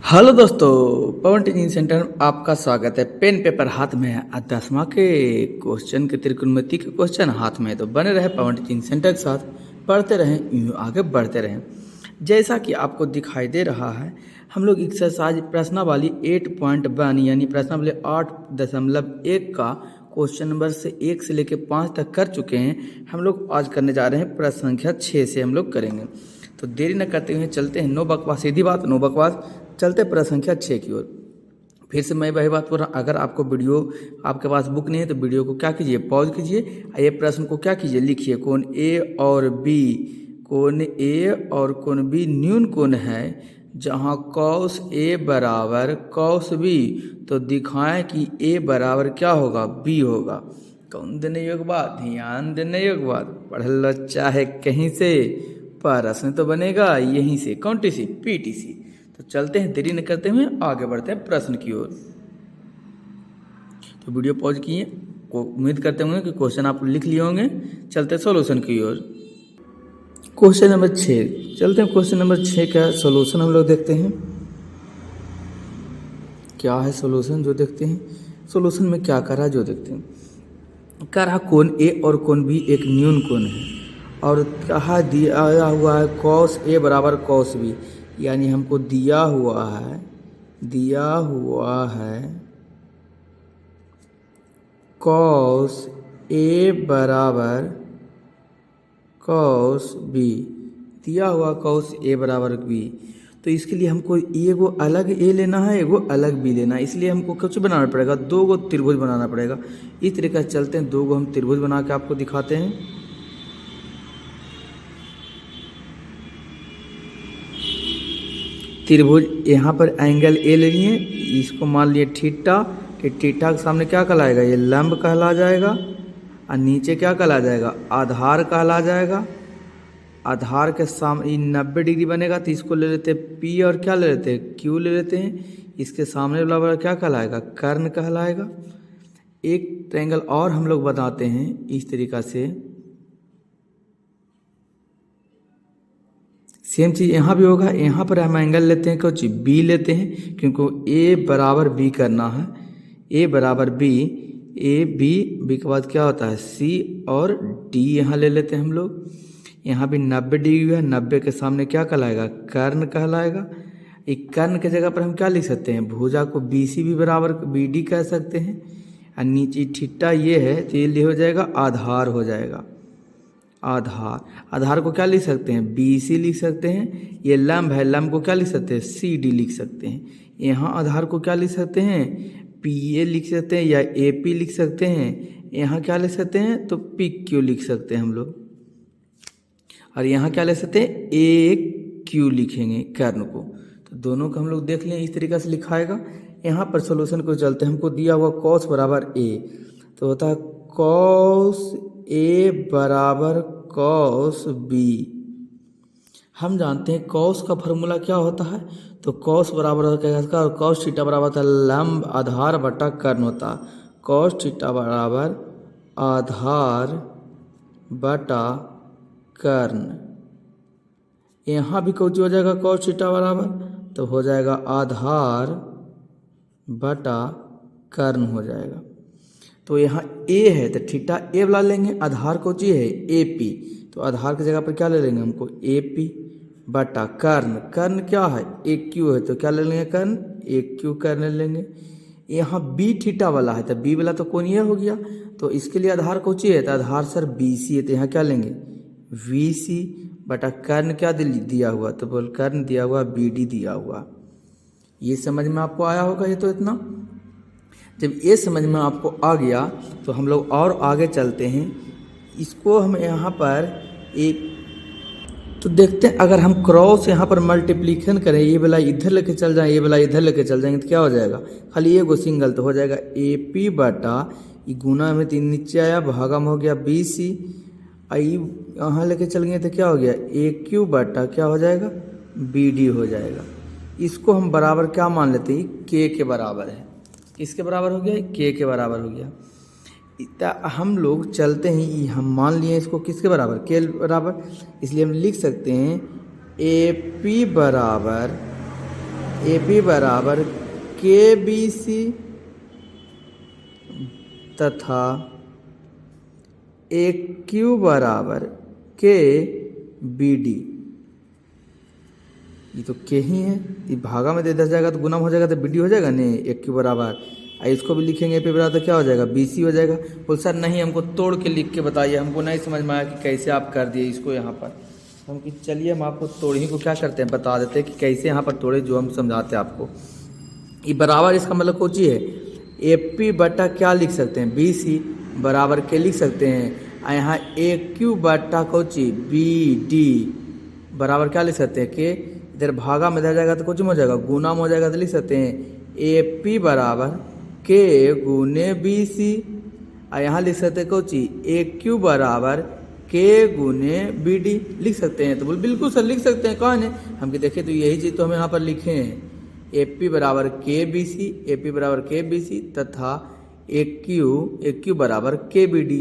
Hello दोस्तों, पवन teaching centre में आपका स्वागत है। पेन पेपर हाथ में है, 10वां के क्वेश्चन के त्रिकोणमिति के क्वेश्चन हाथ में है, तो बने रहे पवन टीचिंग सेंटर के साथ, पढ़ते रहें, यूँ आगे बढ़ते रहें। जैसा कि आपको दिखाई दे रहा है, हम लोग एक्सरसाइज प्रश्नावली 8.1 यानी प्रश्नावली 8.1 का क्वेश्चन नंबर 1 से लेकर 5 तक कर चुके हैं। हम लोग आज करने जा रहे हैं प्रश्न संख्या 6 से हम लोग करेंगे। तो देरी न करते हुए चलते हैं, नो बकवास, सीधी बात, नो बकवास, चलते प्रश्न संख्या 6 की ओर। फिर से मैं वही बात बोल रहा हूँ, अगर आपको वीडियो, आपके पास बुक नहीं है तो वीडियो को क्या कीजिए, पॉज कीजिए, ये प्रश्न को क्या कीजिए, लिखिए। कोण ए और बी, कोण ए और कोण बी न्यून कोण है जहाँ कॉस ए बराबर कॉस बी, तो दिखाएं कि ए बराबर क्या होगा, बी होगा। कौन देने योग बात, ध्यान देने योग बात, पढ़ लो चाहे कहीं से, प्रश्न तो बनेगा यहीं से, कौन टी सी, पीटीसी। तो चलते हैं, देरी न करते हुए आगे बढ़ते हैं प्रश्न की ओर। तो वीडियो पॉज किए, उम्मीद करते होंगे कि क्वेश्चन आप लिख लिए होंगे। चलते हैं सॉल्यूशन की ओर। क्वेश्चन नंबर 6, चलते हैं क्वेश्चन नंबर 6 का सॉल्यूशन हम लोग देखते हैं। क्या है सॉल्यूशन, जो देखते हैं सॉल्यूशन में क्या कर रहा है, जो देखते हैं। कह रहा कोण ए और कोण बी एक न्यून कोण है, और कहा दिया हुआ है कॉस ए बराबर कॉस बी, यानी हमको दिया हुआ है कॉस ए बराबर कॉस बी, दिया हुआ कॉस ए बराबर बी। तो इसके लिए हमको एगो अलग ए लेना है, एगो अलग बी लेना है, इसलिए हमको कुछ बनाना पड़ेगा, दो गो त्रिभुज बनाना पड़ेगा। इस तरीके से चलते हैं, दो गो हम त्रिभुज बना के आपको दिखाते हैं। त्रिभुज यहाँ पर एंगल ए ले लिए, इसको मान लिए थीटा, कि थीटा के सामने क्या कहलाएगा, ये लंब कहला जाएगा, और नीचे क्या कहला जाएगा, आधार कहला जाएगा। आधार के सामने 90 डिग्री बनेगा, तो इसको ले लेते हैं पी, और क्या ले लेते हैं, क्यू ले लेते हैं। इसके सामने वाला क्या कहलाएगा, कर्ण कहलाएगा। एक ट्रायंगल और हम लोग बताते हैं इस तरीका से, सेम चीज़ यहाँ भी होगा। यहाँ पर हम एंगल लेते हैं, कुछ बी लेते हैं, क्योंकि ए बराबर बी करना है, ए बराबर बी, ए बी, बी के बाद क्या होता है सी, और डी यहाँ ले लेते हैं हम लोग। यहाँ भी 90 डिग्री है, 90 के सामने क्या कहलाएगा, कर्ण कहलाएगा। एक कर्ण के जगह पर हम क्या लिख सकते हैं, भुजा को बी सी भी बराबर बी डी कह सकते हैं, और नीचे थीटा ये है, तो ये हो जाएगा आधार हो जाएगा। आधार को क्या लिख सकते हैं, बी सी लिख सकते हैं। ये लंब है, लंब को क्या लिख सकते हैं, सी डी लिख सकते हैं। यहाँ आधार को क्या लिख सकते हैं, पी ए लिख सकते हैं, या ए पी लिख सकते हैं। यहाँ क्या लिख सकते हैं, तो पी क्यू लिख सकते हैं हम लोग। और यहाँ क्या लिख सकते हैं, ए क्यू लिखेंगे कर्ण को। तो दोनों को हम लोग देख लें, इस तरीके से लिखाएगा। यहाँ पर सोल्यूशन को चलते हैं, हमको दिया हुआ कॉस बराबर ए, तो होता है कॉस ए बराबर कॉस बी। हम जानते हैं कॉस का फॉर्मूला क्या होता है, तो कॉस बराबर होता है इसका, और कॉस थीटा बराबर होता है लंब आधार बटा कर्ण होता है। कॉस थीटा बराबर आधार बटा कर्ण। यहाँ भी कुछ हो जाएगा कॉस थीटा बराबर, तो हो जाएगा आधार बटा कर्ण हो जाएगा। तो यहाँ ए है, तो थीटा ए वाला लेंगे, आधार को जी है ए पी, तो आधार की जगह पर क्या ले लेंगे हमको, ए पी बटा कर्ण। कर्ण क्या है, ए क्यू है, तो क्या ले लेंगे, कर्ण ए क्यू कर्ण लेंगे। यहाँ बी थीटा वाला है, तो बी वाला तो कौन ये हो गया, तो इसके लिए आधार को चाहिए, तो आधार सर बी सी है, तो यहाँ क्या लेंगे, वी सी बटा कर्ण क्या दिया हुआ, तो बोल कर्ण दिया हुआ, बी डी दिया हुआ। ये समझ में आपको आया होगा। ये तो इतना, जब ये समझ में आपको आ गया तो हम लोग और आगे चलते हैं। इसको हम यहाँ पर एक, तो देखते हैं, अगर हम क्रॉस यहाँ पर मल्टीप्लिकेशन करें, ये वाला इधर लेके चल जाए, ये वाला इधर लेके चल जाएंगे, तो क्या हो जाएगा, खाली एगो सिंगल, तो हो जाएगा ए पी बटा, ये गुना में 3 नीचे आया, भागा में हो गया बी सी, आई यहाँ लेके चल गए तो क्या हो गया, ए क्यू बटा क्या हो जाएगा, बी डी हो जाएगा। इसको हम बराबर क्या मान लेते हैं, के बराबर है। किसके बराबर हो गया, के बराबर हो गया। हम लोग चलते हैं, हम मान लिए इसको किसके बराबर, के बराबर, इसलिए हम लिख सकते हैं ए पी बराबर ए पी बराबर के बी सी तथा ए क्यू बराबर के बी डी। ये तो के ही है, ये भागा में दे 10 जाएगा तो गुना हो जाएगा तो बी डी हो जाएगा नहीं, ए क्यू बराबर इसको भी लिखेंगे पे बराबर तो क्या हो जाएगा बी सी हो जाएगा। बोल सर नहीं हमको तोड़ के लिख के बताइए, हमको नहीं समझ में आया कि कैसे आप कर दिए इसको यहाँ पर। हम कि चलिए हम आपको तोड़ ही को क्या करते हैं बता देते हैं कि कैसे यहाँ पर तोड़े, जो हम समझाते हैं आपको। ये बराबर इसका मतलब कोची है ए पी बटा क्या लिख सकते हैं बी सी बराबर के लिख सकते हैं, और यहाँ ए क्यू बटा कोची बी डी बराबर क्या लिख सकते हैं के, इधर भागा में इधर जाएगा तो कुछ में हो जाएगा गुना में हो जाएगा तो लिख सकते हैं ए पी बराबर के गुने बी सी, और यहाँ लिख सकते हैं कोची ए क्यू बराबर के गुने बी डी लिख सकते हैं। तो बोल बिल्कुल सर लिख सकते हैं, कौन है हम कि देखिए तो यही चीज़ तो हम यहाँ पर लिखे हैं ए पी बराबर के बी सी, ए पी बराबर के बी सी तथा ए क्यू बराबर के बी डी।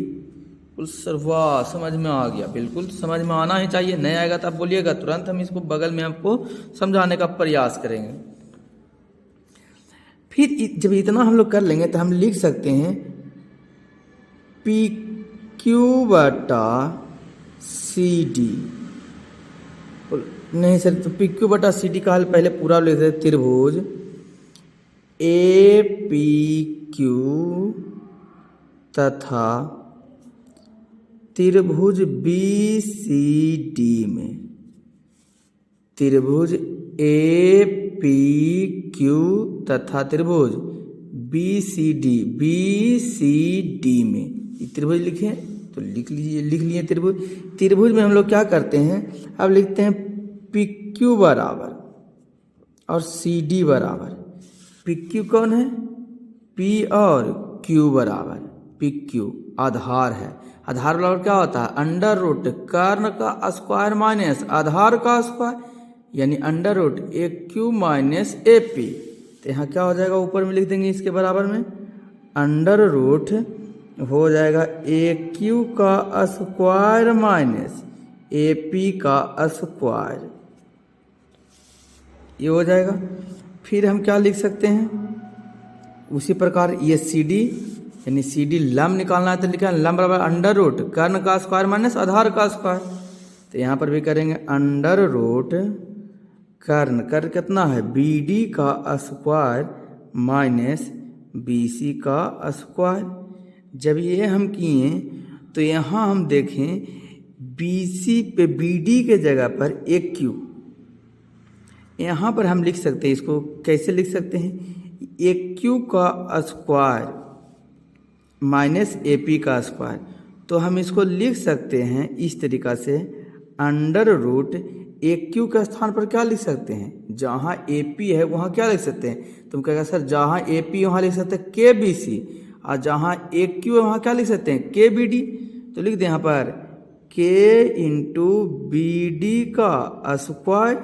सर वाह समझ में आ गया, बिल्कुल समझ में आना ही चाहिए, नहीं आएगा तो आप बोलिएगा तुरंत हम इसको बगल में आपको समझाने का प्रयास करेंगे। फिर जब इतना हम लोग कर लेंगे तो हम लिख सकते हैं पी क्यू बटा सी डी। नहीं सर तो पी क्यू बटा सी डी का हल पहले पूरा लिख देते, त्रिभुज ए पी क्यू तथा त्रिभुज बी सी डी में, त्रिभुज ए पी क्यू तथा त्रिभुज बी सी डी में त्रिभुज लिखे तो लिख लिए त्रिभुज में हम लोग क्या करते हैं अब लिखते हैं पी क्यू बराबर और सी डी बराबर, पी क्यू कौन है पी और क्यू बराबर, पी क्यू आधार है, आधार बराबर क्या होता है अंडर रूट कर्ण का स्क्वायर माइनस आधार का स्क्वायर, यानी under root A Q minus A P. तो यहाँ क्या हो जाएगा ऊपर में लिख देंगे इसके बराबर में अंडर रूट हो जाएगा ए क्यू का स्क्वायर माइनस ए पी का स्क्वायर, ये हो जाएगा। फिर हम क्या लिख सकते हैं उसी प्रकार ये सी डी, यानी सी डी लम निकालना है तो लिखा है लम बराबर अंडर रूट कर्ण का स्क्वायर माइनस आधार का स्क्वायर। तो यहाँ पर भी करेंगे अंडर रूट कर्ण कितना है बी डी का स्क्वायर माइनस बी सी का स्क्वायर। जब ये हम किए तो यहाँ हम देखें बी सी पे बी डी के जगह पर ए क्यू, यहाँ पर हम लिख सकते हैं इसको कैसे लिख सकते हैं ए क्यू का स्क्वायर माइनस ए पी का स्क्वायर। तो हम इसको लिख सकते हैं इस तरीक़ा से अंडर रूट ए क्यू के स्थान पर क्या लिख सकते हैं जहाँ ए पी है वहाँ क्या लिख सकते हैं, तुम कहेगा सर जहाँ ए पी वहाँ लिख सकते हैं के बी सी, और जहाँ ए क्यू है वहाँ क्या लिख सकते हैं के बी डी। तो लिख दें यहाँ पर के इंटू बी डी का स्क्वायर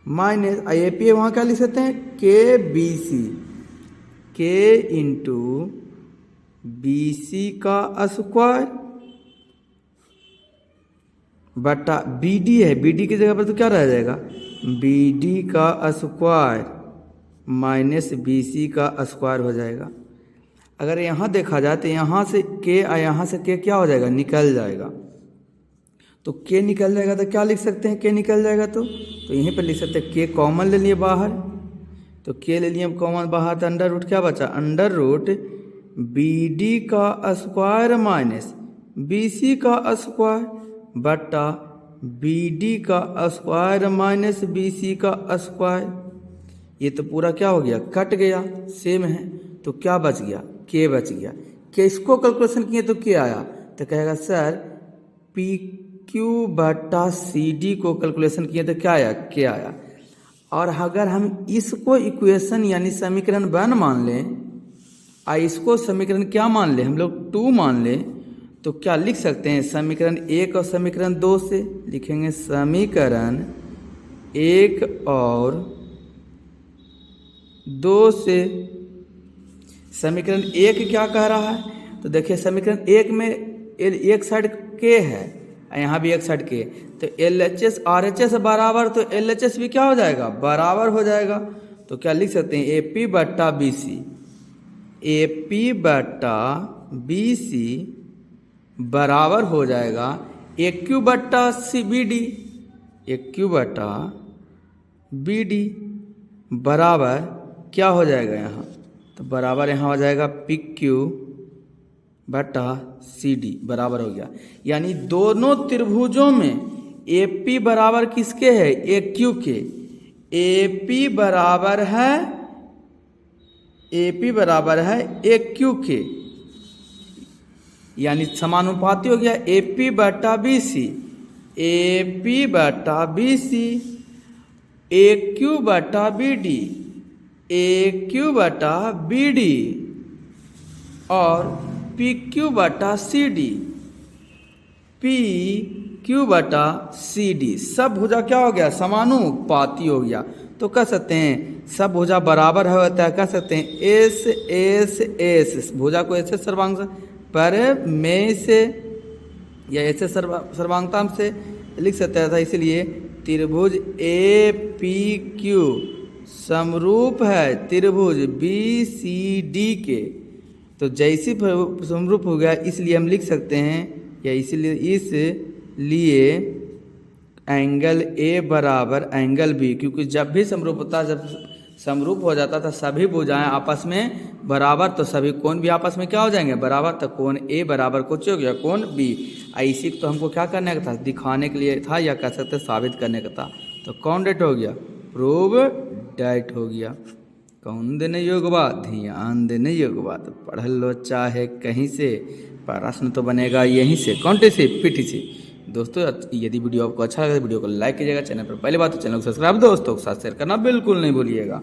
माइनस ए पी है वहाँ क्या लिख सकते हैं के बी सी, के इंटू बी सी का स्क्वायर बटा बी डी है, बी डी की जगह पर तो क्या रह जाएगा बी डी का स्क्वायर माइनस बी सी का स्क्वायर हो जाएगा। अगर यहाँ देखा जाए तो यहाँ से के और यहाँ से के क्या हो जाएगा निकल जाएगा, तो के निकल जाएगा तो क्या लिख सकते हैं के निकल जाएगा तो यहीं पर लिख सकते हैं के कॉमन ले लिए बाहर, तो के ले लिए कॉमन बाहर तो अंडर रूट क्या बचा अंडर रूट बी डी का स्क्वायर माइनस बी सी का स्क्वायर बटा बी डी का स्क्वायर माइनस बी सी का स्क्वायर। ये तो पूरा क्या हो गया कट गया सेम है, तो क्या बच गया के बच गया। के इसको कैलकुलेशन किए तो क्या आया, तो कहेगा सर पी क्यू बटा सी डी को कैलकुलेशन किए तो क्या आया के आया। और अगर हम इसको इक्वेशन यानी समीकरण 1 मान लें और इसको समीकरण क्या मान लें हम लोग 2 मान लें, तो क्या लिख सकते हैं समीकरण 1 और समीकरण 2 से लिखेंगे समीकरण 1 और 2 से। समीकरण 1 क्या कह रहा है, तो देखिए समीकरण 1 में एक साइड के है यहाँ भी 61 के, तो LHS RHS बराबर, तो LHS भी क्या हो जाएगा, बराबर हो जाएगा। तो क्या लिख सकते हैं, AP बट्टा BC, AP बट्टा BC बराबर हो जाएगा AQ बट्टा BD, AQ बट्टा BD बराबर क्या हो जाएगा यहाँ, तो बराबर यहाँ हो जाएगा PQ बटा CD बराबर हो गया। यानी दोनों त्रिभुजों में AP बराबर किसके है, AQ के, AP बराबर है, AP बराबर है AQ के, यानी समानुपाती हो गया AP बटा BC, AP बटा BC, AQ बटा BD, AQ बटा BD और PQ बटा CD, PQ बटा CD सब भुजा क्या हो गया, समानुपाती हो गया। तो कह सकते हैं सब भुजा बराबर होता है, कह सकते हैं S S S भुजा को ऐसे सर्वांग पर में से या ऐसे सर्वांगता से लिख सकता था, इसलिए त्रिभुज APQ समरूप है त्रिभुज BCD के। तो जैसी समरूप हो गया, इसलिए हम लिख सकते हैं, या इसलिए एंगल A बराबर एंगल B, क्योंकि जब भी समरूप होता, जब समरूप हो जाता था सभी भुजाएं आपस में बराबर, तो सभी कोण भी आपस में क्या हो जाएंगे, बराबर। तो कोण A बराबर कुछ हो गया कोण B। इसी तो हमको क्या करने का था, दिखाने के लिए था, या कह सकते साबित करने का था। तो कौन डेट हो गया, प्रूव डेट हो गया। कौन देने योग बा, ध्यान देने योग बा। तो पढ़ लो चाहे कहीं से, प्रश्न तो बनेगा यहीं से, कौन से पीटी से। दोस्तों यदि वीडियो आपको अच्छा लगे तो वीडियो को लाइक कीजिएगा, चैनल पर पहली बात तो चैनल को सब्सक्राइब दोस्तों के साथ शेयर करना बिल्कुल नहीं भूलिएगा।